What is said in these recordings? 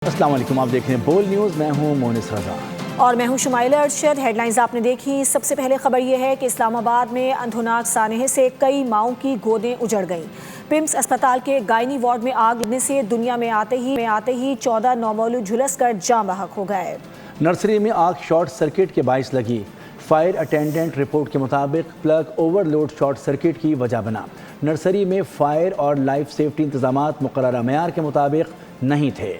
السلام علیکم، آپ دیکھ رہے ہیں بول نیوز، میں ہوں مونس رضا اور میں ہوں شمائلہ ارشد۔ ہیڈ لائنز آپ نے دیکھی۔ سب سے پہلے خبر یہ ہے کہ اسلام آباد میں اندھوناک سانحے سے کئی ماؤں کی گودیں اجڑ گئیں۔ پمس اسپتال کے گائنی وارڈ میں آگ لگنے سے دنیا میں آتے ہی 14 نومولود جھلس کر جاں بحق ہو گئے۔ نرسری میں آگ شارٹ سرکٹ کے باعث لگی۔ فائر اٹینڈنٹ رپورٹ کے مطابق پلگ اوور لوڈ شارٹ سرکٹ کی وجہ بنا۔ نرسری میں فائر اور لائف سیفٹی انتظامات مقررہ معیار کے مطابق نہیں تھے۔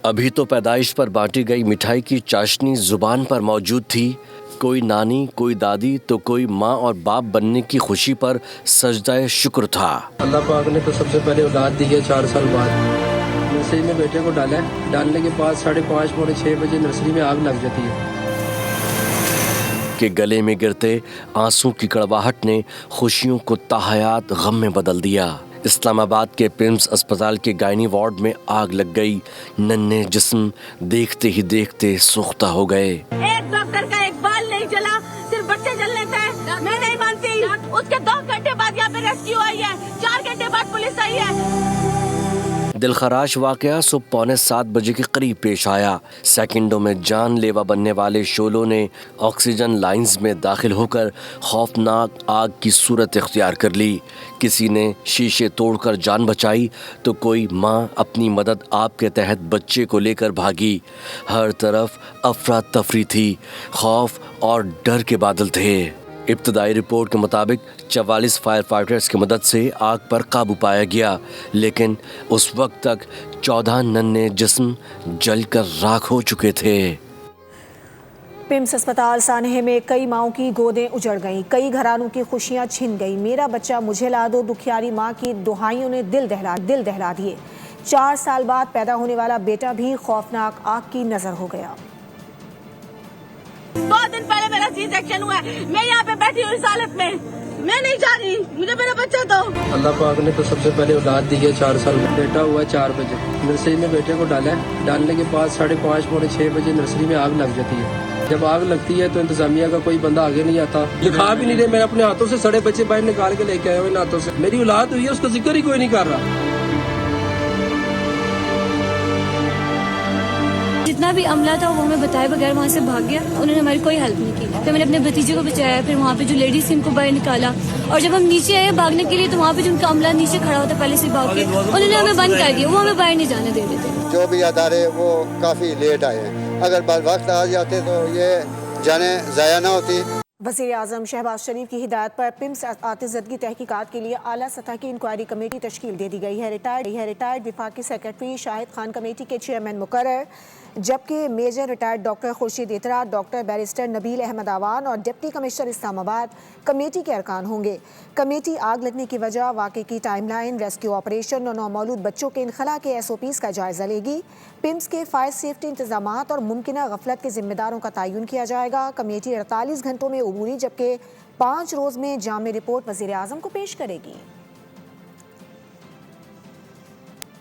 ابھی تو پیدائش پر بانٹی گئی مٹھائی کی چاشنی زبان پر موجود تھی۔ کوئی نانی، کوئی دادی تو کوئی ماں اور باپ بننے کی خوشی پر سجدہ شکر تھا۔ اللہ پاک نے تو سب سے پہلے اولاد دی ہے 4 سال بعد۔ نرسری میں بیٹے کو ڈالا ہے، ڈالنے کے بعد 5:30 پونے 6 بجے نرسری میں آگ لگ جاتی ہے کہ گلے میں گرتے آنسوں کی کڑواہٹ نے خوشیوں کو تاحیات غم میں بدل دیا۔ اسلام آباد کے پمس اسپتال کے گائنی وارڈ میں آگ لگ گئی۔ ننھے جسم دیکھتے ہی دیکھتے سوختہ ہو گئے۔ ایک ڈاکٹر کا ایک بال نہیں جلا، صرف بچے جلنے تھے۔ میں نہیں مانتی۔ اس کے 2 گھنٹے بعد یہاں پہ ریسکیو آئی ہے، 4 گھنٹے بعد پولیس آئی ہے۔ دلخراش واقعہ صبح 6:45 بجے کے قریب پیش آیا۔ سیکنڈوں میں جان لیوا بننے والے شعلوں نے آکسیجن لائنز میں داخل ہو کر خوفناک آگ کی صورت اختیار کر لی۔ کسی نے شیشے توڑ کر جان بچائی تو کوئی ماں اپنی مدد آپ کے تحت بچے کو لے کر بھاگی۔ ہر طرف افراتفری تھی، خوف اور ڈر کے بادل تھے۔ ابتدائی رپورٹ کے مطابق 44 فائر فائٹرز کی مدد سے آگ پر قابو پایا گیا، لیکن اس وقت تک 14 ننھے جسم جل کر راکھ ہو چکے تھے۔ پمس اسپتال سانحے میں کئی ماؤں کی گودیں اجڑ گئیں، کئی گھرانوں کی خوشیاں چھن گئیں۔ میرا بچہ مجھے لا دو، دکھیاری ماں کی دہائیوں نے دل دہلا دیے۔ 4 سال بعد پیدا ہونے والا بیٹا بھی خوفناک آگ کی نظر ہو گیا۔ 2 دن پہلے میرا سی سیکشن ہوا ہے، میں یہاں پہ بیٹھی ہوں اس حالت میں، میں نہیں جا رہی، مجھے میرا بچہ دو۔ اللہ پاک نے تو سب سے پہلے اولاد دی ہے 4 سال بعد۔ بیٹا ہوا ہے 4 بجے، نرسری میں بیٹے کو ڈالا ہے، ڈالنے کے بعد 5:30 پونے 6 بجے نرسری میں آگ لگ جاتی ہے۔ جب آگ لگتی ہے تو انتظامیہ کا کوئی بندہ آگے نہیں آتا، دکھا بھی نہیں رہے۔ میں اپنے ہاتھوں سے سڑے بچے باہر نکال کے لے کے آیا ہوں ان ہاتھوں سے۔ میری اولاد ہوئی ہے، اس کا ذکر ہی کوئی نہیں کر رہا۔ جتنا بھی عملہ تھا وہ ہمیں بتائے بغیر وہاں سے بھاگ گیا، انہوں نے ہماری کوئی ہیلپ نہیں کی۔ پھر میں نے اپنے بھتیجے کو بچایا، پھر وہاں پہ جو لیڈیز تھی ان کو باہر نکالا، اور جب ہم نیچے آئے بھاگنے کے لیے تو وہاں پہ جو ان کا عملہ نیچے کھڑا ہوتا پہلے سے بھاگ کے، انہوں نے ہمیں بند کر دیا، وہ ہمیں باہر نہیں جانے دے رہے تھے۔ جو بھی ادارے وہ کافی لیٹ آئے ہیں، اگر وقت آ جاتے تو یہ جانیں ضائع نہ ہوتی۔ وزیر اعظم شہباز شریف کی ہدایت پر پمس آتش زدگی تحقیقات کے لیے اعلیٰ سطح کی انکوائری کمیٹی تشکیل دے دی گئی ہے۔ ریٹائرڈ وفاقی سیکرٹری شاہد خان کمیٹی کے چیئرمین مقرر، جبکہ major retired doctor Khurshid Atra, doctor barrister Nabeel Ahmed Awan اور ڈپٹی کمشنر اسلام آباد کمیٹی کے ارکان ہوں گے۔ کمیٹی آگ لگنے کی وجہ، واقعے کی ٹائم لائن، ریسکیو آپریشن اور نومولود بچوں کے انخلاء کے SOPs کا جائزہ لے گی۔ پمس کے فائر سیفٹی انتظامات اور ممکنہ غفلت کے ذمہ داروں کا تعین کیا جائے گا۔ کمیٹی 48 گھنٹوں میں عبوری جبکہ 5 روز میں جامع رپورٹ وزیر اعظم کو پیش کرے گی۔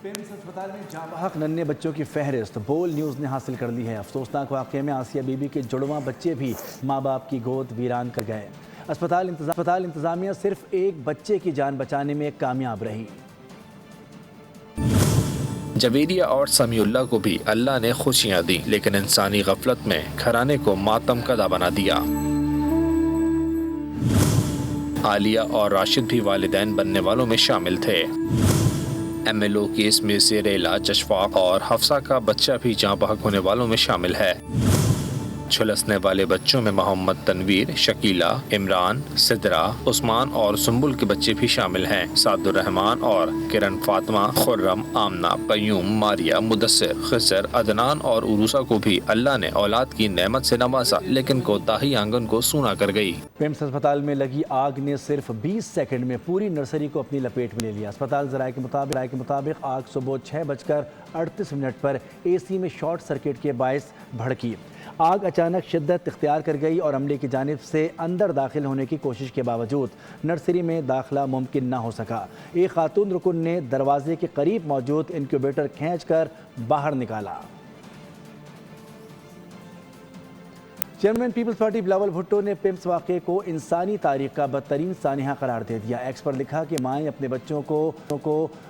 پمس اسپتال میں جاں بحق ننھے بچوں کی فہرست بول نیوز نے حاصل کر لی ہے۔ افسوسناک واقعے میں آسیہ بی بی کے جڑواں بچے بھی ماں باپ کی گود ویران کر گئے۔ اسپتال انتظامیہ صرف ایک بچے کی جان بچانے میں کامیاب رہی۔ جویریہ اور سمیع اللہ کو بھی اللہ نے خوشیاں دی، لیکن انسانی غفلت میں گھرانے کو ماتم کدا بنا دیا۔ عالیہ اور راشد بھی والدین بننے والوں میں شامل تھے۔ MLO کیس میں زیر علاج اشفاق اور حفصہ کا بچہ بھی جاں بحق ہونے والوں میں شامل ہے۔ جھلسنے والے بچوں میں محمد تنویر، شکیلہ، عمران، سدرا، عثمان اور سنبل کے بچے بھی شامل ہیں۔ سعد الرحمان اور کرن، فاطمہ، خرم، آمنہ، قیوم، ماریہ، مدثر، خضر، عدنان اور عروسہ کو بھی اللہ نے اولاد کی نعمت سے نوازا، لیکن کوتاہی آنگن کو سونا کر گئی۔ پمس اسپتال میں لگی آگ نے صرف 20 سیکنڈ میں پوری نرسری کو اپنی لپیٹ میں لے لیا۔ اسپتال ذرائع کے مطابق آگ صبح 6:38 پر AC میں شارٹ سرکٹ کے باعث بھڑکی۔ آگ اچانک شدت اختیار کر گئی اور عملے کی جانب سے اندر داخل ہونے کی کوشش کے باوجود نرسری میں داخلہ ممکن نہ ہو سکا۔ ایک خاتون رکن نے دروازے کے قریب موجود انکیوبیٹر کھینچ کر باہر نکالا۔ چیئرمین پیپلز پارٹی بلاول بھٹو نے پمس واقعے کو انسانی تاریخ کا بدترین سانحہ قرار دے دیا۔ ایکس پر لکھا کہ مائیں اپنے بچوں کو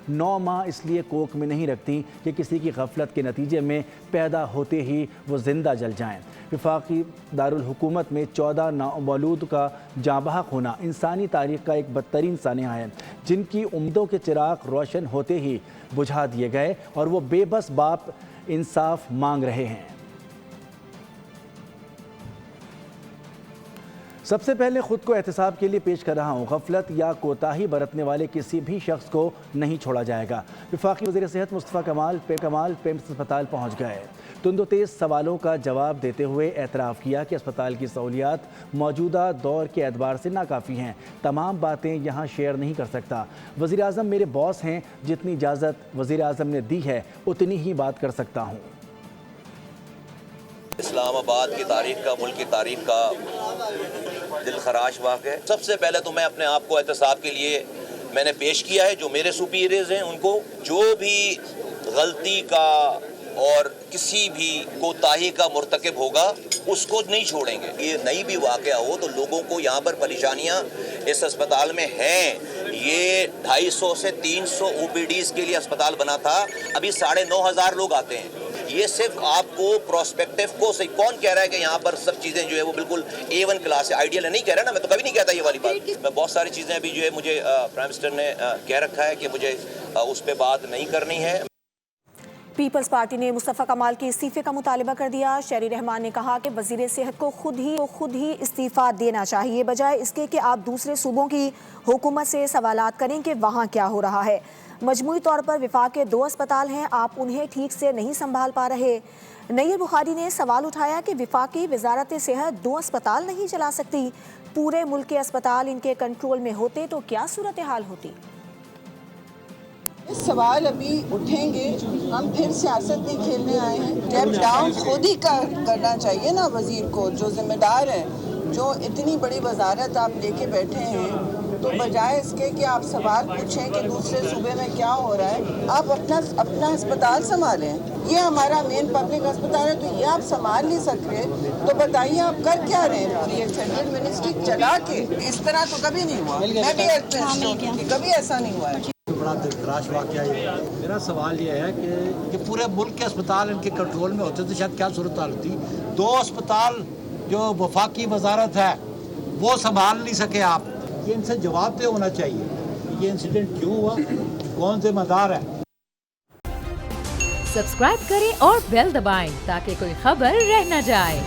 9 ماہ اس لیے کوکھ میں نہیں رکھتی کہ کسی کی غفلت کے نتیجے میں پیدا ہوتے ہی وہ زندہ جل جائیں۔ وفاقی دارالحکومت میں 14 نومولود کا جاں بحق ہونا انسانی تاریخ کا ایک بدترین سانحہ ہے، جن کی امیدوں کے چراغ روشن ہوتے ہی بجھا دیے گئے اور وہ بے بس باپ انصاف مانگ رہے ہیں۔ سب سے پہلے خود کو احتساب کے لیے پیش کر رہا ہوں، غفلت یا کوتاہی برتنے والے کسی بھی شخص کو نہیں چھوڑا جائے گا۔ وفاقی وزیر صحت مصطفیٰ کمال پمس اسپتال پہنچ گئے۔ تند و تیز سوالوں کا جواب دیتے ہوئے اعتراف کیا کہ اسپتال کی سہولیات موجودہ دور کے اعتبار سے ناکافی ہیں، تمام باتیں یہاں شیئر نہیں کر سکتا۔ وزیر اعظم میرے باس ہیں، جتنی اجازت وزیر اعظم نے دی ہے اتنی ہی بات کر سکتا ہوں۔ اسلام آباد کی تاریخ کا، ملک کی تاریخ کا دل خراش واقعہ ہے۔ سب سے پہلے تو میں اپنے آپ کو احتساب کے لیے میں نے پیش کیا ہے، جو میرے سپیریئرز ہیں ان کو جو بھی غلطی کا اور کسی بھی کوتاہی کا مرتکب ہوگا اس کو نہیں چھوڑیں گے۔ یہ نہیں بھی واقعہ ہو تو لوگوں کو یہاں پر پریشانیاں اس اسپتال میں ہیں۔ یہ 250 سے 300 OPDs کے لیے اسپتال بنا تھا، ابھی 9,500 لوگ آتے ہیں۔ یہ صرف آپ کو پروسپیکٹیو کو صحیح کون کہہ رہا ہے کہ یہاں پر سب چیزیں جو ہے وہ بالکل A1 کلاس ہے، آئیڈیل ہے، نہیں کہہ رہا نا، میں تو کبھی نہیں کہتا یہ والی بات۔ میں بہت ساری چیزیں ابھی جو ہے مجھے پرائم منسٹر نے کہہ رکھا ہے کہ مجھے اس پہ بات نہیں کرنی ہے۔ پیپلز پارٹی نے مصطفیٰ کمال کے استعفے کا مطالبہ کر دیا۔ شہری رحمان نے کہا کہ وزیر صحت کو خود ہی استعفیٰ دینا چاہیے، بجائے اس کے کہ آپ دوسرے صوبوں کی حکومت سے سوالات کریں کہ وہاں کیا ہو رہا ہے۔ مجموعی طور پر وفاق کے 2 اسپتال ہیں، آپ انہیں ٹھیک سے نہیں سنبھال پا رہے۔ نیر بخاری نے سوال اٹھایا کہ وفاقی وزارت صحت 2 اسپتال نہیں چلا سکتی، پورے ملک کے اسپتال ان کے کنٹرول میں ہوتے تو کیا صورتحال ہوتی؟ سوال ابھی اٹھیں گے، ہم پھر سیاست نہیں کھیلنے آئے ہیں۔ اسٹیپ ڈاؤن خود ہی کرنا چاہیے نا وزیر کو، جو ذمہ دار ہے، جو اتنی بڑی وزارت آپ لے کے بیٹھے ہیں، تو بجائے اس کے کہ آپ سوال پوچھیں کہ دوسرے صوبے میں کیا ہو رہا ہے، آپ اپنا اسپتال سنبھالیں۔ یہ ہمارا مین پبلک اسپتال ہے، تو یہ آپ سنبھال نہیں سک رہے تو بتائیے آپ کر کیا رہے ہیں؟ پوری ایک سینٹرل منسٹری چلا کے اس طرح تو کبھی نہیں ہوا، میں بھی کبھی ایسا نہیں ہوا ہے۔ بڑا دلخراش واقعہ ہے۔ میرا سوال یہ ہے کہ پورے ملک کے اسپتال ان کے کنٹرول میں ہوتے تو شاید کیا صورتحال ہوتی۔ 2 اسپتال جو وفاقی وزارت ہے وہ سنبھال نہیں سکے آپ، یہ ان سے جواب دہ ہونا چاہیے یہ انسیڈنٹ کیوں ہوا، کون ذمہ دار ہے۔ سبسکرائب کریں اور بیل دبائیں تاکہ کوئی خبر رہ نہ جائے۔